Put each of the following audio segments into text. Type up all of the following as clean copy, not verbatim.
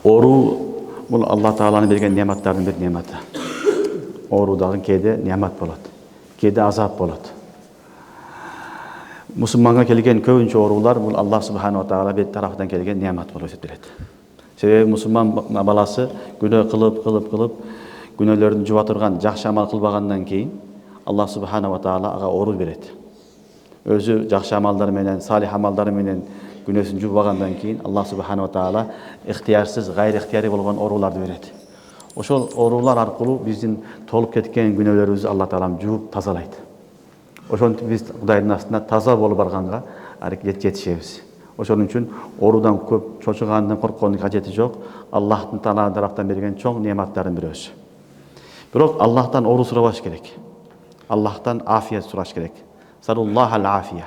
Оору бул Алла Тааланын берген нематтардын бир нематы. Оору дагы кээде немат болот, кээде азап болот. Мусулманга келген көбүнчө оорулар бул Алла Субханаху ва Таала тарафынан келген немат болуп эсептелет. Себеби мусулман баласы күнөө кылып күнөөлөрүн жуба турган жакшы амал кылбагандан кийин Алла Субханаху ва Таала ага оору берет. Өзү жакшы амалдар менен, салих амалдар менен күнөөсүн жубагандан кийин Алла Субханаху ва Таала ыктыярсыз, гайри ыктыярий болгон ооруларды берет. Ошол оорулар аркылуу биздин толуп кеткен күнөөлөрүбүздү Алла Таалам жууп тазалайт. Ошентип биз Кудайдын астына таза болуп барганга жетишебиз. Ошон үчүн оорудан көп чочугандын, корккондун кажети жок. Аллахтын тарафынан берген чоң нематтардын бирөөсү. Бирок Аллахтан оору сурабаш керек. Аллахтан афият сураш керек. Салуллахал афия.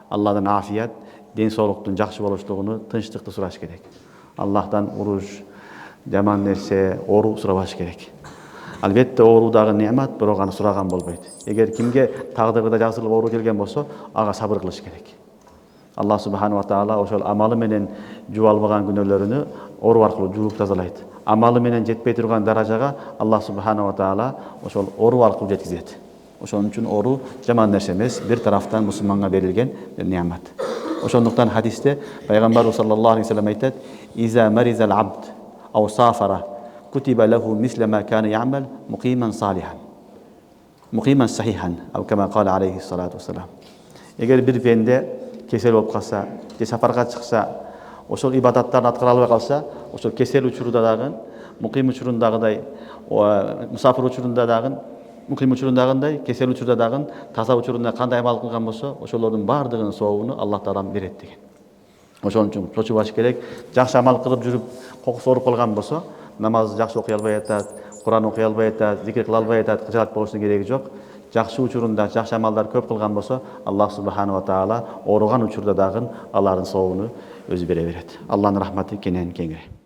Алладан афият, ден соолуктун жакшы болуштугуну, тынчтыкты сураш керек. Аллахтан уруш, жаман нерсе, оору сурабаш керек. Албетте оору дагы немат, бирок аны сураган болбойт. Эгер кимге тагдырда жазылып оору келген болсо, ага сабыр кылыш керек. Алла Субханаху ва Таала ошол амалы менен жууа албаган күнөөлөрүнү оору аркылуу жууп тазалайт. Амалы менен жетпей турган даражага Алла Субханаху ва Таала ошол оору аркылуу жеткизет. Ошон үчүн оору жаман нерсе эмес, бир тарафтан мусулманга берилген бир немат. Ошондуктан хадисте пайгамбарыбыз саллаллаху алейхи ва саллям айтат: "Иза маризал абд ау сафара кутиба лаху мисла ма кана я'мал муқиман салихан. Муқиман сахихан", ау кама кала алейхи салату вассалам. Эгер бир пенде кесел болуп калса, же сапарга чыкса, ошол ибадаттарды аткара албай калса, ошол кесел учурунда дагы, муқим учурундагыдай, мусафир учурунда дагы, муқим учурундагындай, кесел учурда дагы, таза учурунда кандай амал кылган болсо, ошолордун баардыгынын сообун Аллах Таалам берет деген. Ошон үчүн чочубаш керек. Жакшы амал кылып жүрүп, кокусу ооруп калган болсо, намаз жакшы окуй албай атат, Куран окуй албай атат, зикир кыла албай атат, кыжаат болушунун кереги жок. Жакшы учурунда жакшы амалдар көп кылган болсо, Аллах Субханаху ва Таала ооруган учурда дагы алардын сообуну өзү бере берет. Алланын рахматы кенен кеңири.